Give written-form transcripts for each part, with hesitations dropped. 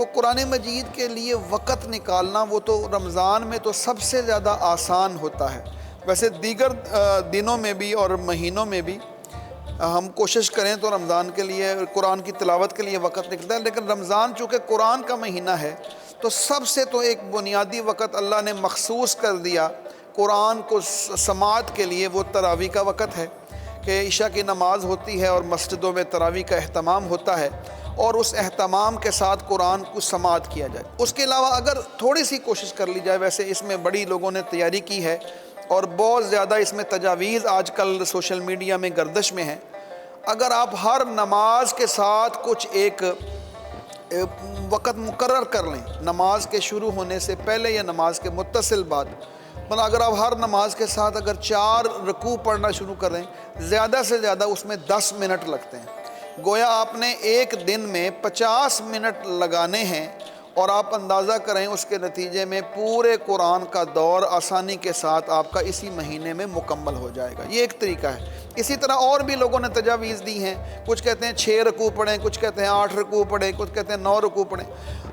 تو قرآن مجید کے لیے وقت نکالنا وہ تو رمضان میں تو سب سے زیادہ آسان ہوتا ہے. ویسے دیگر دنوں میں بھی اور مہینوں میں بھی ہم کوشش کریں تو رمضان کے لیے قرآن کی تلاوت کے لیے وقت نکلتا ہے، لیکن رمضان چونکہ قرآن کا مہینہ ہے تو سب سے تو ایک بنیادی وقت اللہ نے مخصوص کر دیا قرآن کو سماعت کے لیے، وہ تراویح کا وقت ہے کہ عشاء کی نماز ہوتی ہے اور مسجدوں میں تراویح کا اہتمام ہوتا ہے، اور اس اہتمام کے ساتھ قرآن کو سماعت کیا جائے. اس کے علاوہ اگر تھوڑی سی کوشش کر لی جائے، ویسے اس میں بڑی لوگوں نے تیاری کی ہے اور بہت زیادہ اس میں تجاویز آج کل سوشل میڈیا میں گردش میں ہیں. اگر آپ ہر نماز کے ساتھ کچھ ایک وقت مقرر کر لیں، نماز کے شروع ہونے سے پہلے یا نماز کے متصل بعد، مطلب اگر آپ ہر نماز کے ساتھ اگر 4 رکوع پڑھنا شروع کر دیں، زیادہ سے زیادہ اس میں 10 منٹ لگتے ہیں. گویا آپ نے ایک دن میں 50 منٹ لگانے ہیں، اور آپ اندازہ کریں اس کے نتیجے میں پورے قرآن کا دور آسانی کے ساتھ آپ کا اسی مہینے میں مکمل ہو جائے گا. یہ ایک طریقہ ہے. اسی طرح اور بھی لوگوں نے تجاویز دی ہیں، کچھ کہتے ہیں 6 رکوع پڑھیں، کچھ کہتے ہیں 8 رکوع پڑھیں، کچھ کہتے ہیں 9 رکوع پڑھیں.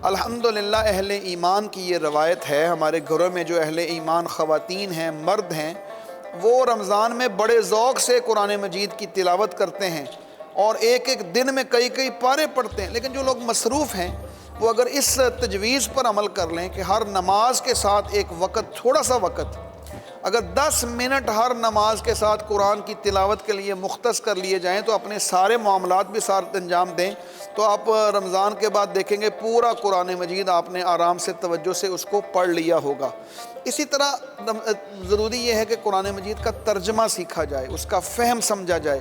الحمدللہ اہل ایمان کی یہ روایت ہے، ہمارے گھروں میں جو اہل ایمان خواتین ہیں، مرد ہیں، وہ رمضان میں بڑے ذوق سے قرآن مجید کی تلاوت کرتے ہیں اور ایک ایک دن میں کئی کئی پارے پڑھتے ہیں. لیکن جو لوگ مصروف ہیں وہ اگر اس تجویز پر عمل کر لیں کہ ہر نماز کے ساتھ ایک وقت، تھوڑا سا وقت، اگر 10 منٹ ہر نماز کے ساتھ قرآن کی تلاوت کے لیے مختص کر لیے جائیں تو اپنے سارے معاملات بھی ساتھ انجام دیں تو آپ رمضان کے بعد دیکھیں گے پورا قرآن مجید آپ نے آرام سے توجہ سے اس کو پڑھ لیا ہوگا. اسی طرح ضروری یہ ہے کہ قرآن مجید کا ترجمہ سیکھا جائے، اس کا فہم سمجھا جائے.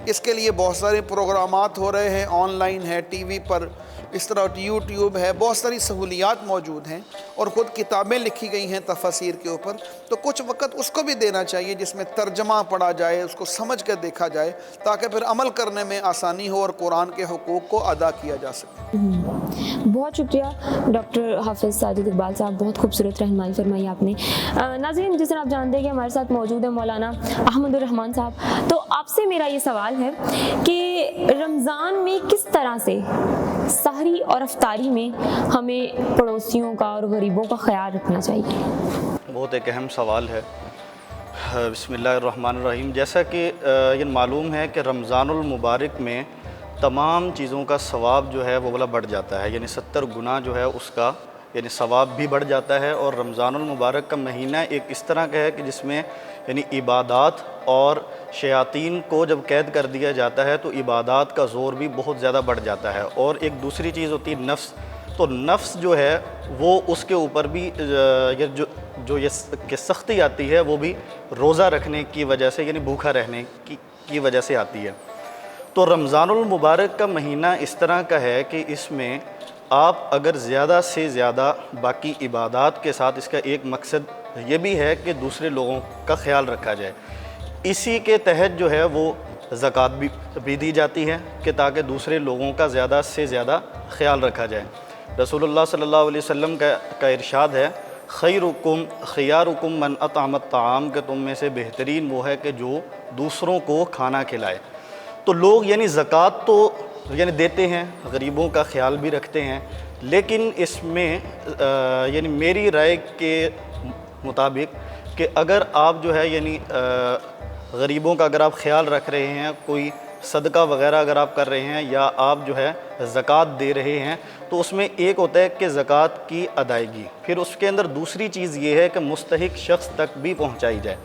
اس کے لیے بہت سارے پروگرامات ہو رہے ہیں، آن لائن ہے، ٹی وی پر، اس طرح یوٹیوب ہے، بہت ساری سہولیات موجود ہیں اور خود کتابیں لکھی گئی ہیں تفاسیر کے اوپر. تو کچھ وقت اس کو بھی دینا چاہیے جس میں ترجمہ پڑھا جائے، اس کو سمجھ کر دیکھا جائے تاکہ پھر عمل کرنے میں آسانی ہو اور قرآن کے حقوق کو ادا کیا جا سکے. بہت شکریہ ڈاکٹر حافظ ساجد اقبال صاحب، بہت خوبصورت رہنمائی فرمائی آپ نے. ناظرین، جس طرح آپ جانتے ہیں کہ ہمارے ساتھ موجود ہے مولانا احمد الرحمان صاحب، تو آپ سے میرا یہ سوال ہے کہ رمضان میں کس طرح سے سحری اور افطاری میں ہمیں پڑوسیوں کا اور غریبوں کا خیال رکھنا چاہیے؟ بہت ایک اہم سوال ہے. بسم اللہ الرحمن الرحیم. جیسا کہ یہ معلوم ہے کہ رمضان المبارک میں تمام چیزوں کا ثواب جو ہے وہ بڑا بڑھ جاتا ہے، یعنی 70 گنا جو ہے اس کا یعنی ثواب بھی بڑھ جاتا ہے. اور رمضان المبارک کا مہینہ ایک اس طرح کا ہے کہ جس میں یعنی عبادات اور شیاطین کو جب قید کر دیا جاتا ہے تو عبادات کا زور بھی بہت زیادہ بڑھ جاتا ہے. اور ایک دوسری چیز ہوتی ہے نفس، تو نفس جو ہے وہ اس کے اوپر بھی جو یہ سختی آتی ہے وہ بھی روزہ رکھنے کی وجہ سے، یعنی بھوکا رہنے کی وجہ سے آتی ہے. تو رمضان المبارک کا مہینہ اس طرح کا ہے کہ اس میں آپ اگر زیادہ سے زیادہ باقی عبادات کے ساتھ، اس کا ایک مقصد یہ بھی ہے کہ دوسرے لوگوں کا خیال رکھا جائے. اسی کے تحت جو ہے وہ زکوٰۃ بھی دی جاتی ہے کہ تاکہ دوسرے لوگوں کا زیادہ سے زیادہ خیال رکھا جائے. رسول اللہ صلی اللہ علیہ وسلم کا ارشاد ہے، خیرکم خیارکم من اطعم الطعام، کہ تم میں سے بہترین وہ ہے کہ جو دوسروں کو کھانا کھلائے. تو لوگ یعنی زکوٰۃ تو یعنی دیتے ہیں، غریبوں کا خیال بھی رکھتے ہیں، لیکن اس میں یعنی میری رائے کے مطابق کہ اگر آپ جو ہے یعنی غریبوں کا اگر آپ خیال رکھ رہے ہیں، کوئی صدقہ وغیرہ اگر آپ کر رہے ہیں یا آپ جو ہے زکوٰۃ دے رہے ہیں، تو اس میں ایک ہوتا ہے کہ زکوٰۃ کی ادائیگی، پھر اس کے اندر دوسری چیز یہ ہے کہ مستحق شخص تک بھی پہنچائی جائے.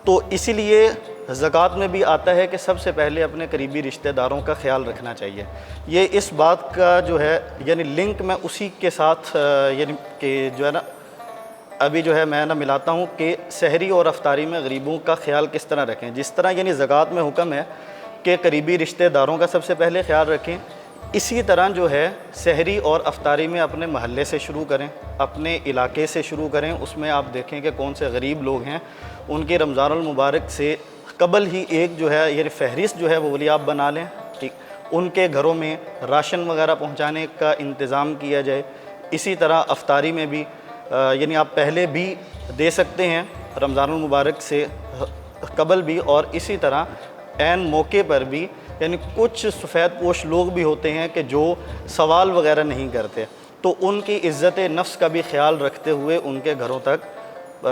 تو اسی لیے زکوٰۃ میں بھی آتا ہے کہ سب سے پہلے اپنے قریبی رشتہ داروں کا خیال رکھنا چاہیے. یہ اس بات کا جو ہے یعنی لنک میں اسی کے ساتھ یعنی کہ جو ہے نا ابھی جو ہے میں ملاتا ہوں کہ سحری اور افطاری میں غریبوں کا خیال کس طرح رکھیں. جس طرح یعنی زکوٰۃ میں حکم ہے کہ قریبی رشتہ داروں کا سب سے پہلے خیال رکھیں، اسی طرح جو ہے سحری اور افطاری میں اپنے محلے سے شروع کریں، اپنے علاقے سے شروع کریں. اس میں آپ دیکھیں کہ کون سے غریب لوگ ہیں، ان کے رمضان المبارک سے قبل ہی ایک جو ہے یہ فہرست جو ہے وہ ولی آپ بنا لیں، ٹھیک، ان کے گھروں میں راشن وغیرہ پہنچانے کا انتظام کیا جائے. اسی طرح افطاری میں بھی یعنی آپ پہلے بھی دے سکتے ہیں رمضان المبارک سے قبل بھی، اور اسی طرح عین موقع پر بھی. یعنی کچھ سفید پوش لوگ بھی ہوتے ہیں کہ جو سوال وغیرہ نہیں کرتے، تو ان کی عزت نفس کا بھی خیال رکھتے ہوئے ان کے گھروں تک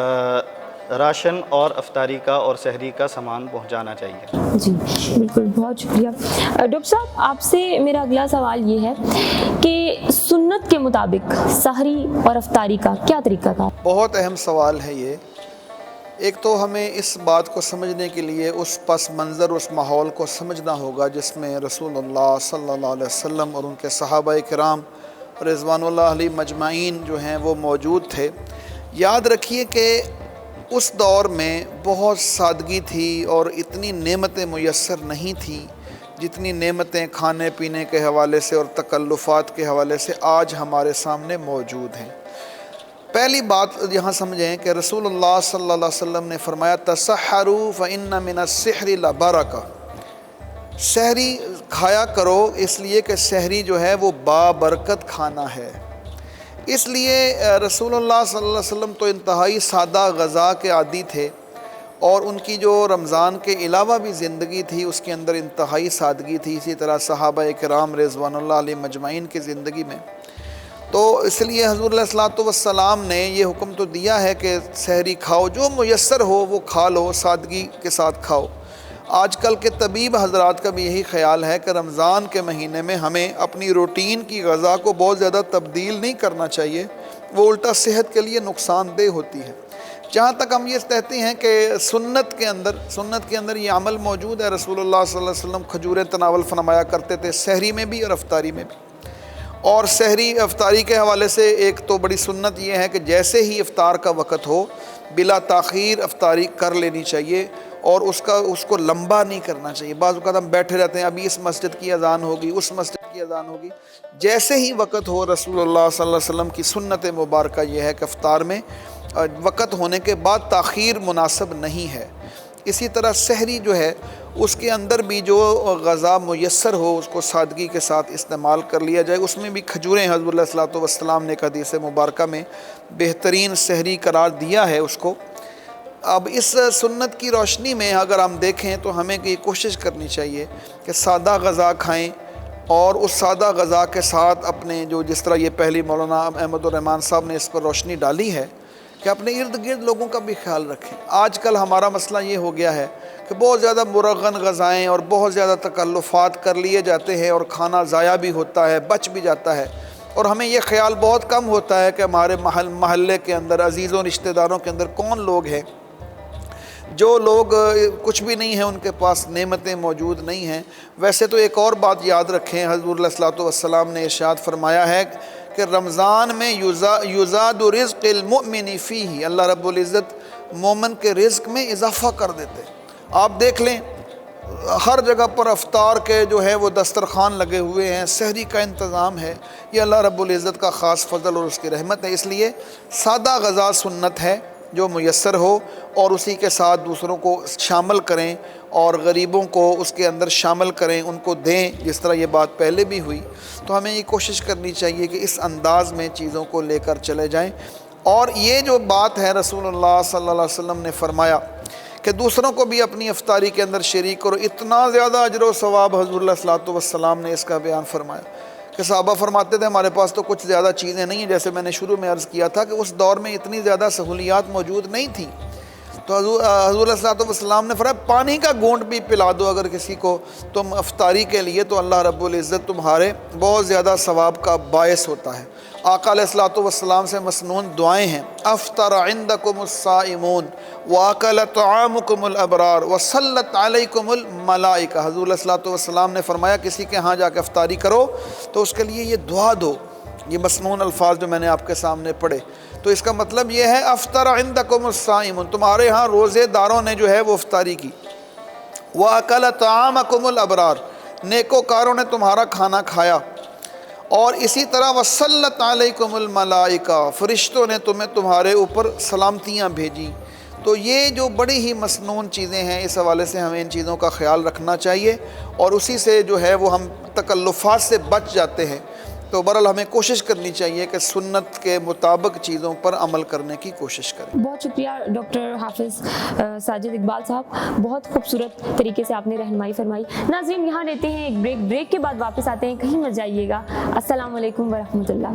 راشن اور افطاری کا اور سحری کا سامان پہنچانا چاہیے۔ جی بالکل، بہت شکریہ ڈاکٹر صاحب۔ آپ سے میرا اگلا سوال یہ ہے کہ سنت کے مطابق سحری اور افطاری کا کیا طریقہ کار؟ بہت اہم سوال ہے یہ۔ ایک تو ہمیں اس بات کو سمجھنے کے لیے اس پس منظر، اس ماحول کو سمجھنا ہوگا جس میں رسول اللہ صلی اللہ علیہ وسلم اور ان کے صحابہ کرام رضوان اللہ علیہ مجمعین جو ہیں وہ موجود تھے۔ یاد رکھیے کہ اس دور میں بہت سادگی تھی اور اتنی نعمتیں میسر نہیں تھیں جتنی نعمتیں کھانے پینے کے حوالے سے اور تکلفات کے حوالے سے آج ہمارے سامنے موجود ہیں۔ پہلی بات یہاں سمجھیں کہ رسول اللہ صلی اللہ علیہ وسلم نے فرمایا تسحروا فإن من السحر لبرکہ، سحری کھایا کرو اس لیے کہ سحری جو ہے وہ بابرکت کھانا ہے۔ اس لیے رسول اللہ صلی اللہ علیہ وسلم تو انتہائی سادہ غذا کے عادی تھے، اور ان کی جو رمضان کے علاوہ بھی زندگی تھی اس کے اندر انتہائی سادگی تھی۔ اسی طرح صحابہ کرام رضوان اللہ علیہ مجمعین کی زندگی میں، تو اس لیے حضور علیہ الصلوۃ والسلام نے یہ حکم تو دیا ہے کہ سحری کھاؤ، جو میسر ہو وہ کھا لو، سادگی کے ساتھ کھاؤ۔ آج کل کے طبیب حضرات کا بھی یہی خیال ہے کہ رمضان کے مہینے میں ہمیں اپنی روٹین کی غذا کو بہت زیادہ تبدیل نہیں کرنا چاہیے، وہ الٹا صحت کے لیے نقصان دہ ہوتی ہے۔ جہاں تک ہم یہ کہتے ہیں کہ سنت کے اندر یہ عمل موجود ہے، رسول اللہ صلی اللہ علیہ وسلم کھجوریں تناول فرمایا کرتے تھے سحری میں بھی اور افطاری میں بھی۔ اور سحری افطاری کے حوالے سے ایک تو بڑی سنت یہ ہے کہ جیسے ہی افطار کا وقت ہو بلا تاخیر افطاری کر لینی چاہیے، اور اس کو لمبا نہیں کرنا چاہیے۔ بعض اوقات ہم بیٹھے رہتے ہیں، ابھی اس مسجد کی اذان ہوگی، اس مسجد کی اذان ہوگی، جیسے ہی وقت ہو رسول اللہ صلی اللہ علیہ وسلم کی سنت مبارکہ یہ ہے کہ افطار میں وقت ہونے کے بعد تاخیر مناسب نہیں ہے۔ اسی طرح سحری جو ہے اس کے اندر بھی جو غذا میسر ہو اس کو سادگی کے ساتھ استعمال کر لیا جائے۔ اس میں بھی کھجوریں حضور علیہ الصلوۃ والسلام نے حدیث مبارکہ میں بہترین سحری قرار دیا ہے اس کو۔ اب اس سنت کی روشنی میں اگر ہم دیکھیں تو ہمیں یہ کوشش کرنی چاہیے کہ سادہ غذا کھائیں، اور اس سادہ غذا کے ساتھ اپنے جس طرح یہ پہلی مولانا احمد الرحمن صاحب نے اس پر روشنی ڈالی ہے کہ اپنے ارد گرد لوگوں کا بھی خیال رکھیں۔ آج کل ہمارا مسئلہ یہ ہو گیا ہے کہ بہت زیادہ مرغن غذائیں اور بہت زیادہ تکلفات کر لیے جاتے ہیں، اور کھانا ضائع بھی ہوتا ہے، بچ بھی جاتا ہے، اور ہمیں یہ خیال بہت کم ہوتا ہے کہ ہمارے محلے کے اندر عزیزوں رشتہ داروں کے اندر کون لوگ ہیں جو لوگ کچھ بھی نہیں ہیں، ان کے پاس نعمتیں موجود نہیں ہیں۔ ویسے تو ایک اور بات یاد رکھیں، حضور علیہ الصلوۃ والسلام نے ارشاد فرمایا ہے کہ رمضان میں یزاد رزق المؤمن فیہ، اللہ رب العزت مومن کے رزق میں اضافہ کر دیتے۔ آپ دیکھ لیں ہر جگہ پر افطار کے جو ہے وہ دسترخوان لگے ہوئے ہیں، سحری کا انتظام ہے، یہ اللہ رب العزت کا خاص فضل اور اس کی رحمت ہے۔ اس لیے سادہ غذا سنت ہے جو میسر ہو، اور اسی کے ساتھ دوسروں کو شامل کریں اور غریبوں کو اس کے اندر شامل کریں، ان کو دیں، جس طرح یہ بات پہلے بھی ہوئی۔ تو ہمیں یہ کوشش کرنی چاہیے کہ اس انداز میں چیزوں کو لے کر چلے جائیں۔ اور یہ جو بات ہے رسول اللہ صلی اللہ علیہ وسلم نے فرمایا کہ دوسروں کو بھی اپنی افطاری کے اندر شریک کرو، اتنا زیادہ اجر و ثواب حضور علیہ الصلوۃ والسلام نے اس کا بیان فرمایا کہ صحابہ فرماتے تھے ہمارے پاس تو کچھ زیادہ چیزیں نہیں ہیں، جیسے میں نے شروع میں عرض کیا تھا کہ اس دور میں اتنی زیادہ سہولیات موجود نہیں تھیں، تو حضور علیہ الصلوۃ والسلام نے فرمایا پانی کا گھونٹ بھی پلا دو اگر کسی کو تم افطاری کے لیے، تو اللہ رب العزت تمہارے بہت زیادہ ثواب کا باعث ہوتا ہے۔ آقا علیہ الصلوۃ والسلام سے مسنون دعائیں ہیں، افطر عندکم الصائمون واکل طعامکم الابرار وصلت علیکم الملائکہ۔ حضور علیہ الصلوۃ والسلام نے فرمایا کسی کے ہاں جا کے افطاری کرو تو اس کے لیے یہ دعا دو، یہ مسنون الفاظ جو میں نے آپ کے سامنے پڑھے، تو اس کا مطلب یہ ہے افطر عندکم الصائمون، تمہارے ہاں روزے داروں نے جو ہے وہ افطاری کی، واکل طعامکم الابرار، نیکوکاروں نے تمہارا کھانا کھایا، اور اسی طرح وصلت علیکم الملائکہ، فرشتوں نے تمہارے اوپر سلامتیاں بھیجی۔ تو یہ جو بڑی ہی مسنون چیزیں ہیں، اس حوالے سے ہمیں ان چیزوں کا خیال رکھنا چاہیے، اور اسی سے جو ہے وہ ہم تکلفات سے بچ جاتے ہیں۔ تو بہرحال ہمیں کوشش کرنی چاہیے کہ سنت کے مطابق چیزوں پر عمل کرنے کی کوشش کریں. بہت شکریہ ڈاکٹر حافظ ساجد اقبال صاحب، بہت خوبصورت طریقے سے آپ نے رہنمائی فرمائی. ناظرین یہاں لیتے ہیں ایک بریک کے بعد واپس آتے ہیں، کہیں مت جائیے گا. السلام علیکم ورحمۃ اللہ.